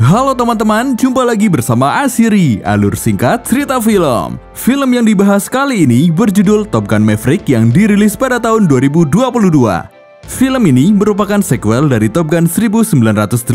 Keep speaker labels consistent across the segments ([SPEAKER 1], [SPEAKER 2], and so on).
[SPEAKER 1] Halo teman-teman, jumpa lagi bersama Asiri, alur singkat cerita film. Film yang dibahas kali ini berjudul Top Gun Maverick yang dirilis pada tahun 2022. Film ini merupakan sequel dari Top Gun 1986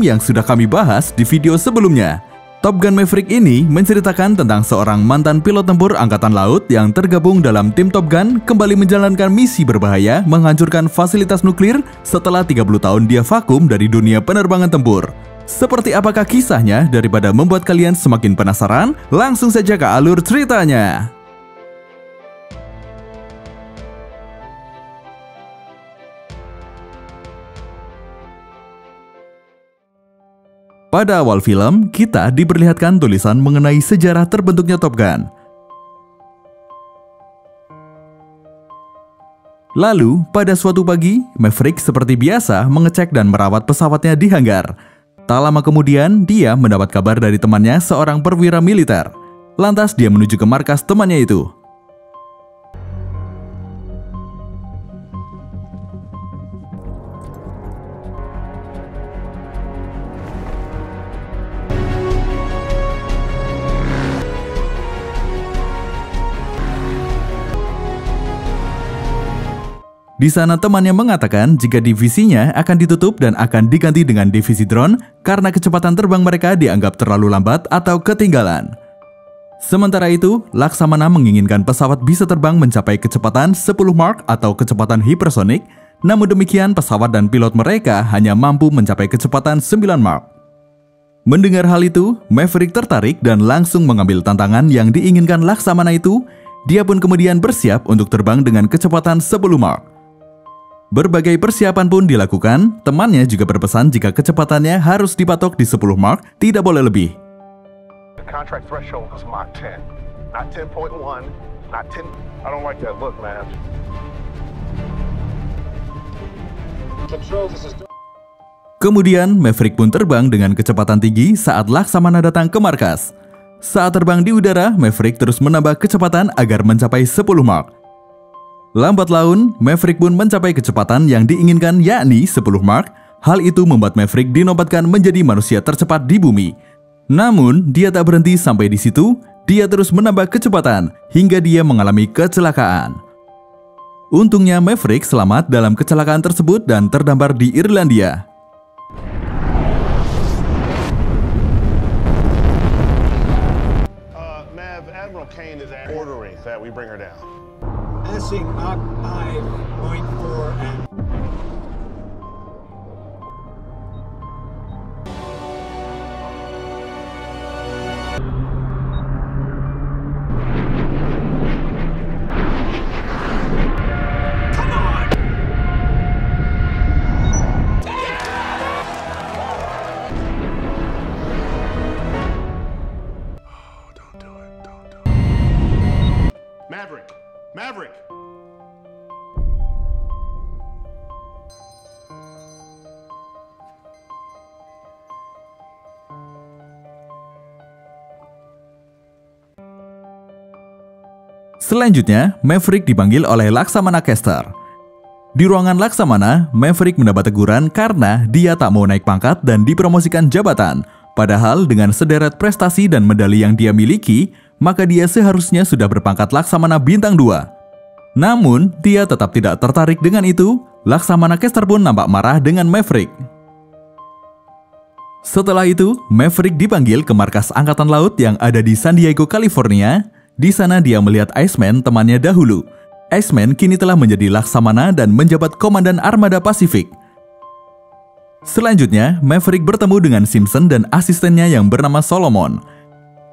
[SPEAKER 1] yang sudah kami bahas di video sebelumnya. Top Gun Maverick ini menceritakan tentang seorang mantan pilot tempur angkatan laut yang tergabung dalam tim Top Gun kembali menjalankan misi berbahaya menghancurkan fasilitas nuklir setelah 30 tahun dia vakum dari dunia penerbangan tempur. Seperti apakah kisahnya? Daripada membuat kalian semakin penasaran, langsung saja ke alur ceritanya. Pada awal film, kita diperlihatkan tulisan mengenai sejarah terbentuknya Top Gun. Lalu, pada suatu pagi, Maverick seperti biasa mengecek dan merawat pesawatnya di hanggar. Tak lama kemudian, dia mendapat kabar dari temannya, seorang perwira militer. Lantas dia menuju ke markas temannya itu. Di sana temannya mengatakan jika divisinya akan ditutup dan akan diganti dengan divisi drone karena kecepatan terbang mereka dianggap terlalu lambat atau ketinggalan. Sementara itu, Laksamana menginginkan pesawat bisa terbang mencapai kecepatan 10 Mach atau kecepatan hipersonik, namun demikian pesawat dan pilot mereka hanya mampu mencapai kecepatan 9 Mach. Mendengar hal itu, Maverick tertarik dan langsung mengambil tantangan yang diinginkan Laksamana itu. Dia pun kemudian bersiap untuk terbang dengan kecepatan 10 Mach. Berbagai persiapan pun dilakukan, temannya juga berpesan jika kecepatannya harus dipatok di 10 Mach, tidak boleh lebih. Kemudian Maverick pun terbang dengan kecepatan tinggi saat Laksamana datang ke markas. Saat terbang di udara, Maverick terus menambah kecepatan agar mencapai 10 Mach. Lambat laun, Maverick pun mencapai kecepatan yang diinginkan, yakni 10 Mach. Hal itu membuat Maverick dinobatkan menjadi manusia tercepat di bumi. Namun, dia tak berhenti sampai di situ. Dia terus menambah kecepatan hingga dia mengalami kecelakaan. Untungnya Maverick selamat dalam kecelakaan tersebut dan terdampar di Irlandia.
[SPEAKER 2] Mav, Admiral Kane is ordering that we bring her down.
[SPEAKER 3] Passing Mach 5.4 and... Come on!
[SPEAKER 2] Oh, don't do it, don't do it. Maverick! Maverick!
[SPEAKER 1] Selanjutnya, Maverick dipanggil oleh Laksamana Caster. Di ruangan Laksamana, Maverick mendapat teguran karena dia tak mau naik pangkat dan dipromosikan jabatan. Padahal dengan sederet prestasi dan medali yang dia miliki, maka dia seharusnya sudah berpangkat Laksamana Bintang 2. Namun, dia tetap tidak tertarik dengan itu. Laksamana Caster pun nampak marah dengan Maverick. Setelah itu, Maverick dipanggil ke markas Angkatan Laut yang ada di San Diego, California. Di sana dia melihat Iceman, temannya dahulu. Iceman kini telah menjadi Laksamana dan menjabat Komandan Armada Pasifik. Selanjutnya, Maverick bertemu dengan Simpson dan asistennya yang bernama Solomon.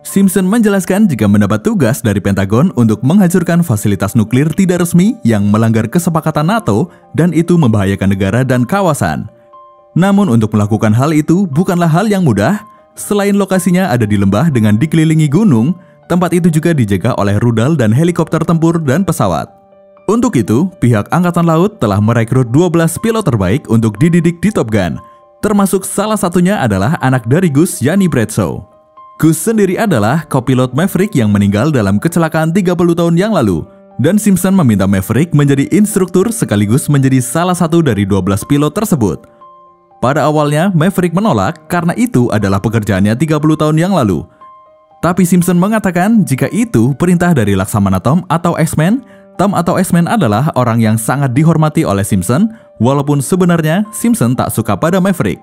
[SPEAKER 1] Simpson menjelaskan jika mendapat tugas dari Pentagon untuk menghancurkan fasilitas nuklir tidak resmi yang melanggar kesepakatan NATO dan itu membahayakan negara dan kawasan. Namun untuk melakukan hal itu bukanlah hal yang mudah. Selain lokasinya ada di lembah dengan dikelilingi gunung, tempat itu juga dijaga oleh rudal dan helikopter tempur dan pesawat. Untuk itu, pihak Angkatan Laut telah merekrut 12 pilot terbaik untuk dididik di Top Gun. Termasuk salah satunya adalah anak dari Gus, yakni Bradshaw. Gus sendiri adalah kopilot Maverick yang meninggal dalam kecelakaan 30 tahun yang lalu. Dan Simpson meminta Maverick menjadi instruktur sekaligus menjadi salah satu dari 12 pilot tersebut. Pada awalnya, Maverick menolak karena itu adalah pekerjaannya 30 tahun yang lalu. Tapi Simpson mengatakan jika itu perintah dari Laksamana Tom atau X-Men. Tom atau X-Men adalah orang yang sangat dihormati oleh Simpson, walaupun sebenarnya Simpson tak suka pada Maverick.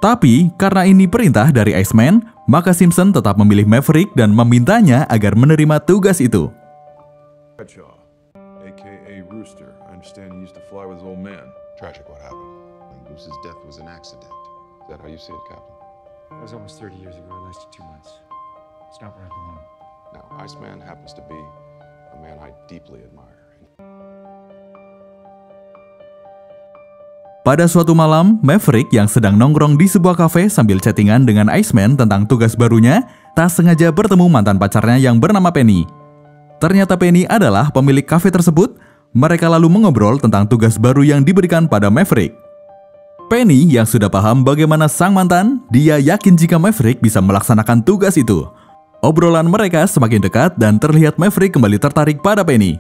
[SPEAKER 1] Tapi karena ini perintah dari X-Men, maka Simpson tetap memilih Maverick dan memintanya agar menerima tugas itu.
[SPEAKER 4] Bradshaw, aka Rooster. I understand he used to fly with his old man.
[SPEAKER 2] Tragic what happened.
[SPEAKER 5] Bruce's death was an accident. Is that how you see it, Captain?
[SPEAKER 3] That was almost 30 years ago. It lasted 2 months. It's not worth long.
[SPEAKER 5] Now, Iceman happens to be a man I deeply admire.
[SPEAKER 1] Pada suatu malam, Maverick yang sedang nongkrong di sebuah kafe sambil chattingan dengan Iceman tentang tugas barunya, tak sengaja bertemu mantan pacarnya yang bernama Penny. Ternyata Penny adalah pemilik kafe tersebut. Mereka lalu mengobrol tentang tugas baru yang diberikan pada Maverick. Penny yang sudah paham bagaimana sang mantan, dia yakin jika Maverick bisa melaksanakan tugas itu. Obrolan mereka semakin dekat dan terlihat Maverick kembali tertarik pada Penny.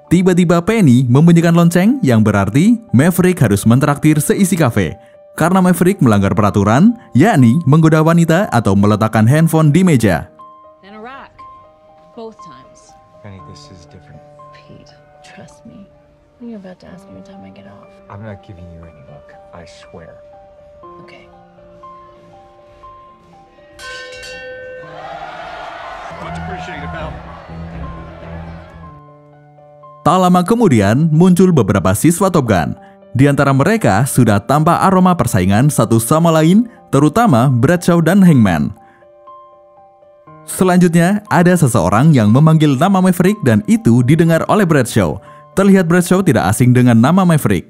[SPEAKER 1] Tiba-tiba Penny membunyikan lonceng yang berarti Maverick harus mentraktir seisi kafe. Karena Maverick melanggar peraturan, yakni menggoda wanita atau meletakkan handphone di meja.
[SPEAKER 6] In Iraq. Both times.
[SPEAKER 3] Penny, this is different.
[SPEAKER 6] Pete, trust me. You're about to ask me what time I get off.
[SPEAKER 3] I'm not giving you any look. I swear.
[SPEAKER 6] Okay.
[SPEAKER 2] Much appreciated, pal.
[SPEAKER 1] Tak lama kemudian muncul beberapa siswa Top Gun. Di antara mereka sudah tampak aroma persaingan satu sama lain, terutama Bradshaw dan Hangman. Selanjutnya ada seseorang yang memanggil nama Maverick dan itu didengar oleh Bradshaw. Terlihat Bradshaw tidak asing dengan nama Maverick.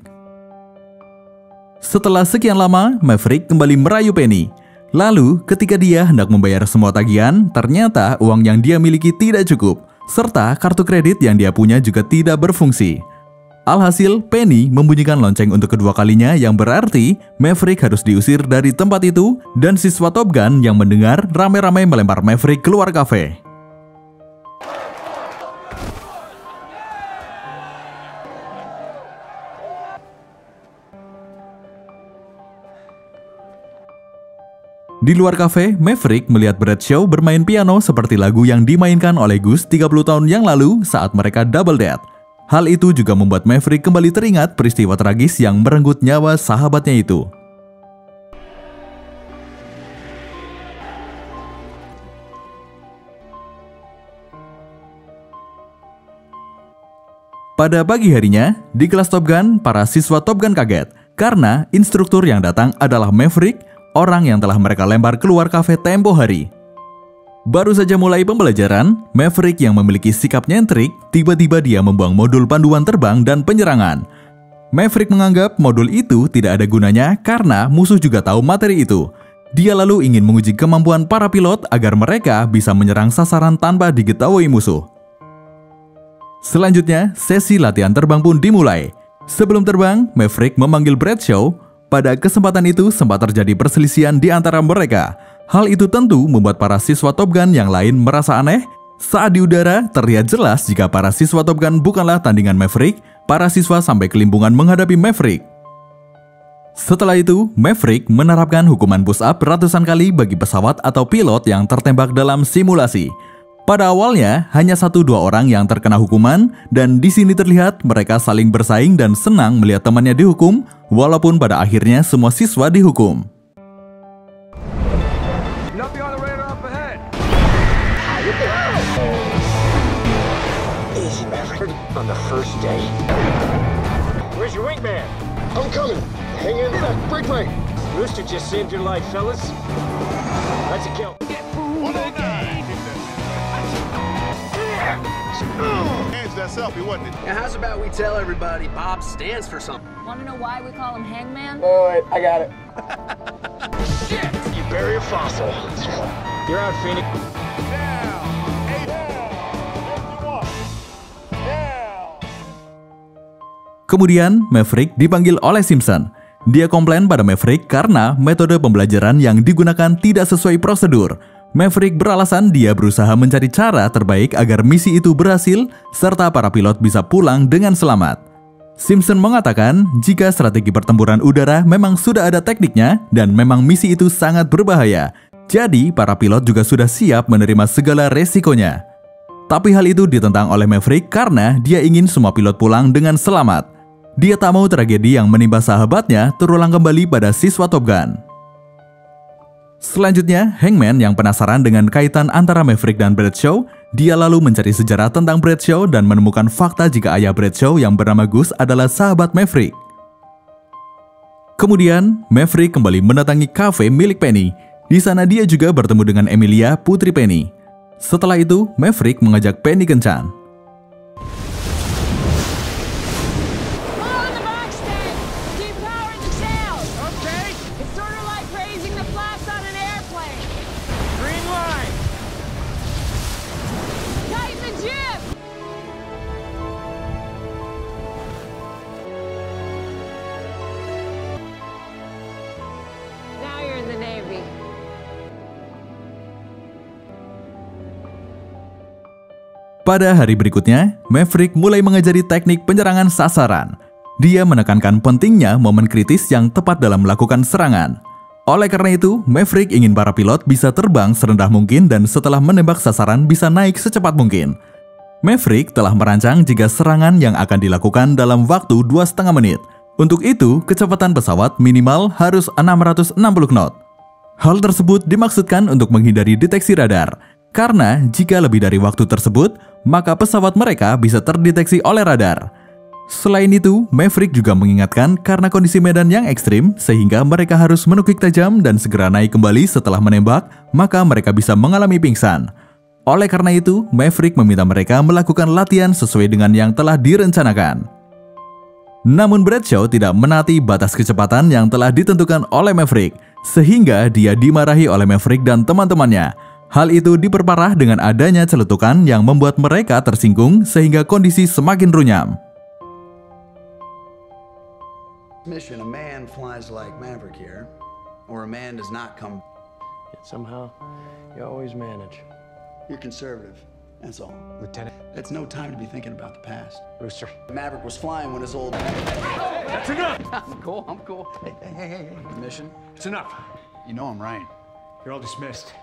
[SPEAKER 1] Setelah sekian lama, Maverick kembali merayu Penny. Lalu ketika dia hendak membayar semua tagihan, ternyata uang yang dia miliki tidak cukup. Serta kartu kredit yang dia punya juga tidak berfungsi. Alhasil, Penny membunyikan lonceng untuk kedua kalinya yang berarti Maverick harus diusir dari tempat itu dan siswa Top Gun yang mendengar ramai-ramai melempar Maverick keluar kafe. Di luar kafe, Maverick melihat Bradshaw bermain piano seperti lagu yang dimainkan oleh Gus 30 tahun yang lalu saat mereka double date. Hal itu juga membuat Maverick kembali teringat peristiwa tragis yang merenggut nyawa sahabatnya itu. Pada pagi harinya, di kelas Top Gun, para siswa Top Gun kaget karena instruktur yang datang adalah Maverick, orang yang telah mereka lempar keluar kafe tempo hari. Baru saja mulai pembelajaran, Maverick yang memiliki sikap nyentrik, tiba-tiba dia membuang modul panduan terbang dan penyerangan. Maverick menganggap modul itu tidak ada gunanya karena musuh juga tahu materi itu. Dia lalu ingin menguji kemampuan para pilot agar mereka bisa menyerang sasaran tanpa diketahui musuh. Selanjutnya, sesi latihan terbang pun dimulai. Sebelum terbang, Maverick memanggil Bradshaw. Pada kesempatan itu sempat terjadi perselisihan di antara mereka. Hal itu tentu membuat para siswa Top Gun yang lain merasa aneh. Saat di udara, terlihat jelas jika para siswa Top Gun bukanlah tandingan Maverick. Para siswa sampai kelimpungan menghadapi Maverick. Setelah itu, Maverick menerapkan hukuman push-up ratusan kali bagi pesawat atau pilot yang tertembak dalam simulasi. Pada awalnya, hanya 1-2 orang yang terkena hukuman, dan di sini terlihat mereka saling bersaing dan senang melihat temannya dihukum, walaupun pada akhirnya semua siswa dihukum.
[SPEAKER 3] Nothing on the radar up ahead.
[SPEAKER 7] Easy, Maverick. On the first day.
[SPEAKER 3] Where's your wingman?
[SPEAKER 7] I'm coming. Hang in there. Break right.
[SPEAKER 3] Rooster just saved your life, fellas. That's a kill.
[SPEAKER 2] Hands that selfie, wasn't it?
[SPEAKER 8] Now, how's about we tell everybody Bob stands for something?
[SPEAKER 6] Want to know why we call him Hangman?
[SPEAKER 7] Wait, I got it.
[SPEAKER 3] You bury a fossil. You're out, Phoenix.
[SPEAKER 1] Kemudian, Maverick dipanggil oleh Simpson. Dia komplain pada Maverick karena metode pembelajaran yang digunakan tidak sesuai prosedur. Maverick beralasan dia berusaha mencari cara terbaik agar misi itu berhasil serta para pilot bisa pulang dengan selamat. Simpson mengatakan jika strategi pertempuran udara memang sudah ada tekniknya dan memang misi itu sangat berbahaya. Jadi para pilot juga sudah siap menerima segala resikonya. Tapi hal itu ditentang oleh Maverick karena dia ingin semua pilot pulang dengan selamat. Dia tak mau tragedi yang menimpa sahabatnya terulang kembali pada siswa Top Gun. Selanjutnya, Hangman yang penasaran dengan kaitan antara Maverick dan Bradshaw, dia lalu mencari sejarah tentang Bradshaw dan menemukan fakta jika ayah Bradshaw yang bernama Gus adalah sahabat Maverick. Kemudian, Maverick kembali mendatangi kafe milik Penny. Di sana dia juga bertemu dengan Emilia, putri Penny. Setelah itu, Maverick mengajak Penny kencan. Pada hari berikutnya, Maverick mulai mengajari teknik penyerangan sasaran. Dia menekankan pentingnya momen kritis yang tepat dalam melakukan serangan. Oleh karena itu, Maverick ingin para pilot bisa terbang serendah mungkin dan setelah menembak sasaran bisa naik secepat mungkin. Maverick telah merancang jika serangan yang akan dilakukan dalam waktu 2,5 menit. Untuk itu, kecepatan pesawat minimal harus 660 knot. Hal tersebut dimaksudkan untuk menghindari deteksi radar. Karena jika lebih dari waktu tersebut, maka pesawat mereka bisa terdeteksi oleh radar. Selain itu, Maverick juga mengingatkan karena kondisi medan yang ekstrim, sehingga mereka harus menukik tajam dan segera naik kembali setelah menembak, maka mereka bisa mengalami pingsan. Oleh karena itu, Maverick meminta mereka melakukan latihan sesuai dengan yang telah direncanakan. Namun Bradshaw tidak menaati batas kecepatan yang telah ditentukan oleh Maverick, sehingga dia dimarahi oleh Maverick dan teman-temannya. Hal itu diperparah dengan adanya celetukan yang membuat mereka tersinggung sehingga kondisi semakin runyam.
[SPEAKER 9] Mission, a man flies like Maverick here, or a man does not come.
[SPEAKER 3] Yet somehow, you always manage.
[SPEAKER 9] You're conservative, that's all.
[SPEAKER 3] Lieutenant.
[SPEAKER 9] It's no time to be thinking about the past.
[SPEAKER 3] Rooster.
[SPEAKER 9] Maverick was flying when his old...
[SPEAKER 3] That's enough!
[SPEAKER 9] I'm cool. Hey. Mission?
[SPEAKER 3] It's enough.
[SPEAKER 9] You know I'm right.
[SPEAKER 3] You're all dismissed.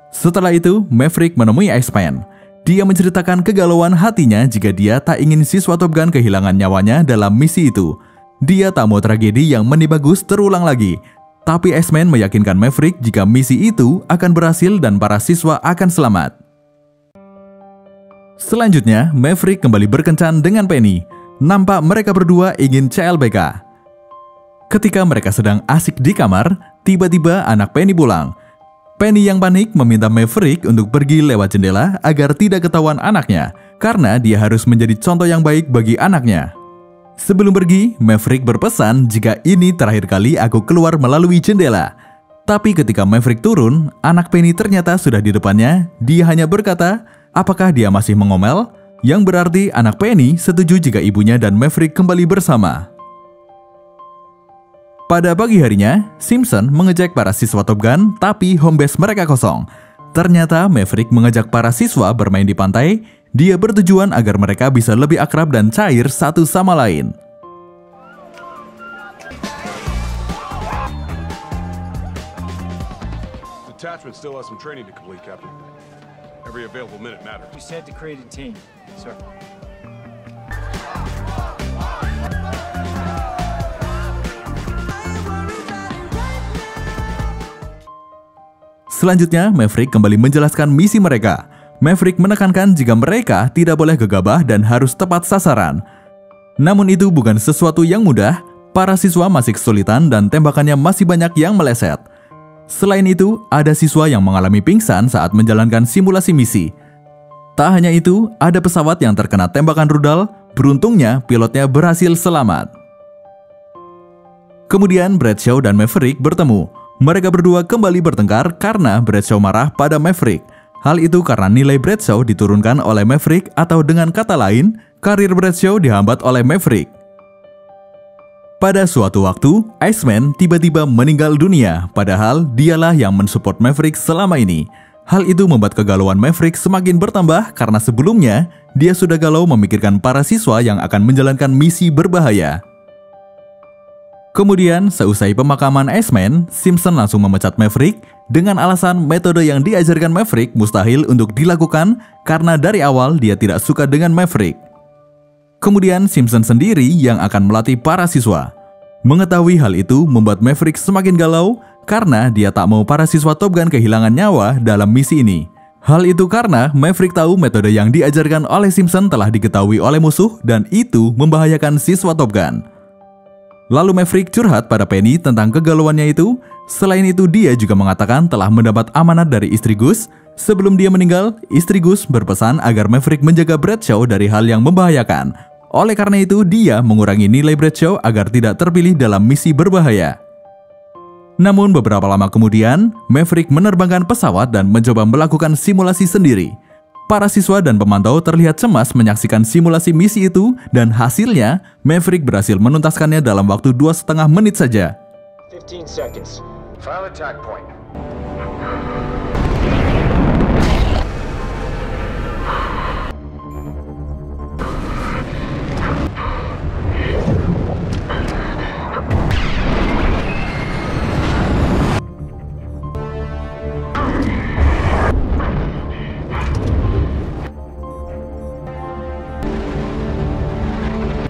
[SPEAKER 1] Setelah itu, Maverick menemui Iceman. Dia menceritakan kegalauan hatinya jika dia tak ingin siswa Top Gun kehilangan nyawanya dalam misi itu. Dia tak mau tragedi yang menimpa Gus terulang lagi. Tapi Iceman meyakinkan Maverick jika misi itu akan berhasil dan para siswa akan selamat. Selanjutnya, Maverick kembali berkencan dengan Penny. Nampak mereka berdua ingin CLBK. Ketika mereka sedang asik di kamar, tiba-tiba anak Penny pulang. Penny yang panik meminta Maverick untuk pergi lewat jendela agar tidak ketahuan anaknya, karena dia harus menjadi contoh yang baik bagi anaknya. Sebelum pergi, Maverick berpesan jika ini terakhir kali aku keluar melalui jendela. Tapi ketika Maverick turun, anak Penny ternyata sudah di depannya. Dia hanya berkata, apakah dia masih mengomel? Yang berarti anak Penny setuju jika ibunya dan Maverick kembali bersama. Pada pagi harinya, Simpson mengecek para siswa Top Gun, tapi home base mereka kosong. Ternyata Maverick mengajak para siswa bermain di pantai. Dia bertujuan agar mereka bisa lebih akrab dan cair satu sama lain.
[SPEAKER 2] Detachment still has some training to complete, Captain. Every available minute matters.
[SPEAKER 10] You said to create a team, sir.
[SPEAKER 1] Selanjutnya, Maverick kembali menjelaskan misi mereka. Maverick menekankan jika mereka tidak boleh gegabah dan harus tepat sasaran. Namun itu bukan sesuatu yang mudah, para siswa masih kesulitan dan tembakannya masih banyak yang meleset. Selain itu, ada siswa yang mengalami pingsan saat menjalankan simulasi misi. Tak hanya itu, ada pesawat yang terkena tembakan rudal, beruntungnya pilotnya berhasil selamat. Kemudian Bradshaw dan Maverick bertemu. Mereka berdua kembali bertengkar karena Bradshaw marah pada Maverick. Hal itu karena nilai Bradshaw diturunkan oleh Maverick, atau dengan kata lain, karir Bradshaw dihambat oleh Maverick. Pada suatu waktu, Iceman tiba-tiba meninggal dunia, padahal dialah yang mensupport Maverick selama ini. Hal itu membuat kegalauan Maverick semakin bertambah karena sebelumnya dia sudah galau memikirkan para siswa yang akan menjalankan misi berbahaya. Kemudian, seusai pemakaman Iceman, Simpson langsung memecat Maverick dengan alasan metode yang diajarkan Maverick mustahil untuk dilakukan karena dari awal dia tidak suka dengan Maverick. Kemudian, Simpson sendiri yang akan melatih para siswa. Mengetahui hal itu membuat Maverick semakin galau karena dia tak mau para siswa Top Gun kehilangan nyawa dalam misi ini. Hal itu karena Maverick tahu metode yang diajarkan oleh Simpson telah diketahui oleh musuh dan itu membahayakan siswa Top Gun. Lalu Maverick curhat pada Penny tentang kegalauannya itu. Selain itu dia juga mengatakan telah mendapat amanat dari istri Gus. Sebelum dia meninggal, istri Gus berpesan agar Maverick menjaga Bradshaw dari hal yang membahayakan. Oleh karena itu dia mengurangi nilai Bradshaw agar tidak terpilih dalam misi berbahaya. Namun beberapa lama kemudian, Maverick menerbangkan pesawat dan mencoba melakukan simulasi sendiri. Para siswa dan pemantau terlihat cemas menyaksikan simulasi misi itu dan hasilnya, Maverick berhasil menuntaskannya dalam waktu 2,5 menit saja.
[SPEAKER 3] 15 seconds. Final attack point.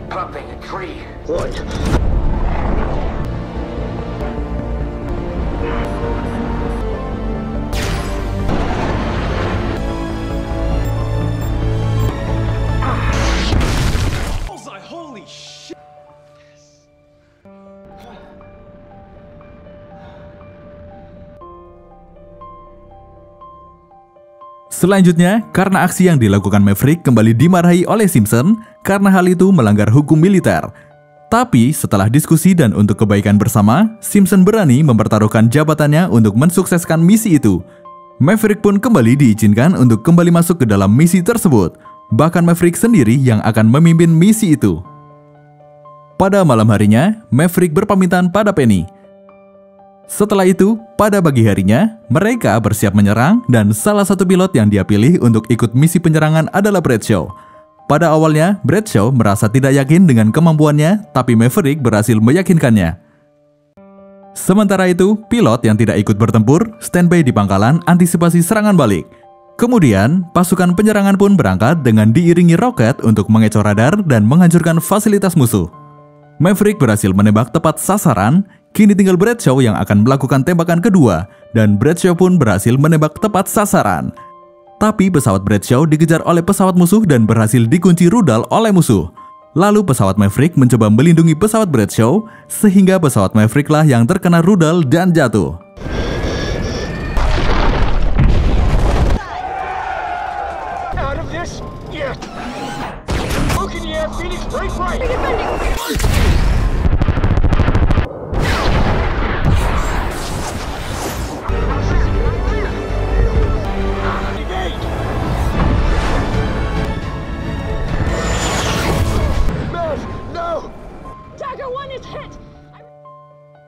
[SPEAKER 3] Pumping in 3, 1.
[SPEAKER 1] Selanjutnya, karena aksi yang dilakukan Maverick kembali dimarahi oleh Simpson karena hal itu melanggar hukum militer. Tapi setelah diskusi dan untuk kebaikan bersama, Simpson berani mempertaruhkan jabatannya untuk mensukseskan misi itu. Maverick pun kembali diizinkan untuk kembali masuk ke dalam misi tersebut. Bahkan Maverick sendiri yang akan memimpin misi itu. Pada malam harinya, Maverick berpamitan pada Penny. Setelah itu, pada pagi harinya, mereka bersiap menyerang dan salah satu pilot yang dia pilih untuk ikut misi penyerangan adalah Bradshaw. Pada awalnya, Bradshaw merasa tidak yakin dengan kemampuannya, tapi Maverick berhasil meyakinkannya. Sementara itu, pilot yang tidak ikut bertempur standby di pangkalan antisipasi serangan balik. Kemudian, pasukan penyerangan pun berangkat dengan diiringi roket untuk mengecoh radar dan menghancurkan fasilitas musuh. Maverick berhasil menembak tepat sasaran. Kini tinggal Bradshaw yang akan melakukan tembakan kedua, dan Bradshaw pun berhasil menembak tepat sasaran. Tapi pesawat Bradshaw dikejar oleh pesawat musuh dan berhasil dikunci rudal oleh musuh. Lalu pesawat Maverick mencoba melindungi pesawat Bradshaw, sehingga pesawat Maverick lah yang terkena rudal dan jatuh.
[SPEAKER 3] Out of this? Yeah. Look in the air, Phoenix, break right.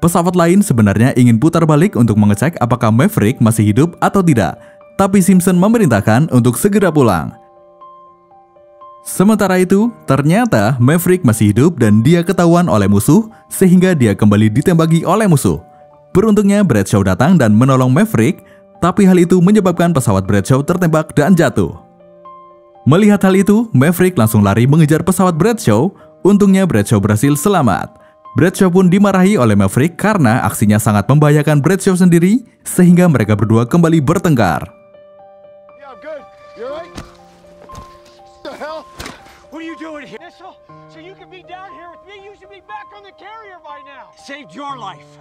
[SPEAKER 1] Pesawat lain sebenarnya ingin putar balik untuk mengecek apakah Maverick masih hidup atau tidak, tapi Simpson memerintahkan untuk segera pulang. Sementara itu, ternyata Maverick masih hidup dan dia ketahuan oleh musuh, sehingga dia kembali ditembaki oleh musuh. Beruntungnya Bradshaw datang dan menolong Maverick, tapi hal itu menyebabkan pesawat Bradshaw tertembak dan jatuh. Melihat hal itu, Maverick langsung lari mengejar pesawat Bradshaw. Untungnya Bradshaw berhasil selamat. Bradshaw pun dimarahi oleh Maverick karena aksinya sangat membahayakan Bradshaw sendiri, sehingga mereka berdua kembali bertengkar.
[SPEAKER 3] Yeah, I'm good. You all right? What the hell? What are you doing here? So you can be down here with me. You should be back on the carrier by now.
[SPEAKER 10] Saved your life.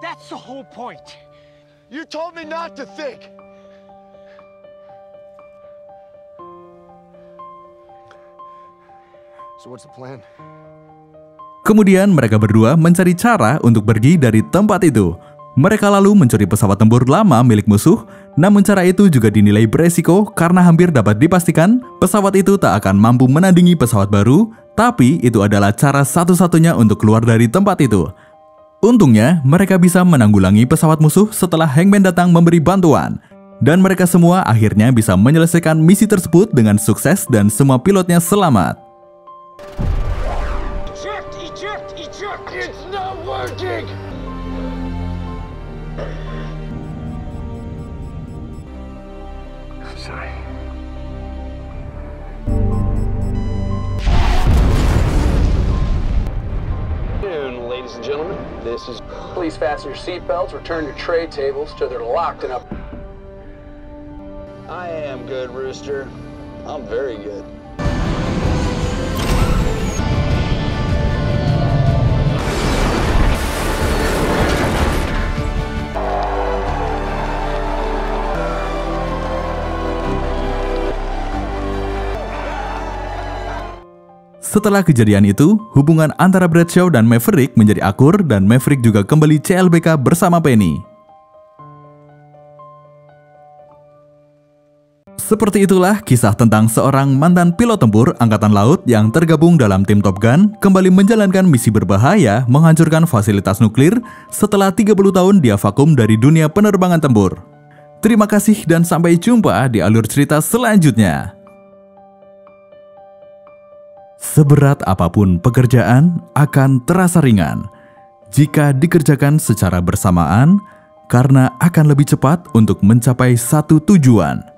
[SPEAKER 10] That's the whole point.
[SPEAKER 3] You told me not to think.
[SPEAKER 2] So what's the plan?
[SPEAKER 1] Kemudian mereka berdua mencari cara untuk pergi dari tempat itu. Mereka lalu mencuri pesawat tempur lama milik musuh, namun cara itu juga dinilai beresiko karena hampir dapat dipastikan pesawat itu tak akan mampu menandingi pesawat baru, tapi itu adalah cara satu-satunya untuk keluar dari tempat itu. Untungnya, mereka bisa menanggulangi pesawat musuh setelah Hangman datang memberi bantuan. Dan mereka semua akhirnya bisa menyelesaikan misi tersebut dengan sukses dan semua pilotnya selamat.
[SPEAKER 3] Eject! It's not working!
[SPEAKER 2] Sorry.
[SPEAKER 8] Ladies and gentlemen, this is... Please fasten your seatbelts, return your tray tables till they're locked and up.
[SPEAKER 7] I am good, Rooster. I'm very good.
[SPEAKER 1] Setelah kejadian itu, hubungan antara Bradshaw dan Maverick menjadi akur dan Maverick juga kembali CLBK bersama Penny. Seperti itulah kisah tentang seorang mantan pilot tempur Angkatan Laut yang tergabung dalam tim Top Gun kembali menjalankan misi berbahaya menghancurkan fasilitas nuklir setelah 30 tahun dia vakum dari dunia penerbangan tempur. Terima kasih dan sampai jumpa di alur cerita selanjutnya. Seberat apapun pekerjaan akan terasa ringan jika dikerjakan secara bersamaan karena akan lebih cepat untuk mencapai satu tujuan.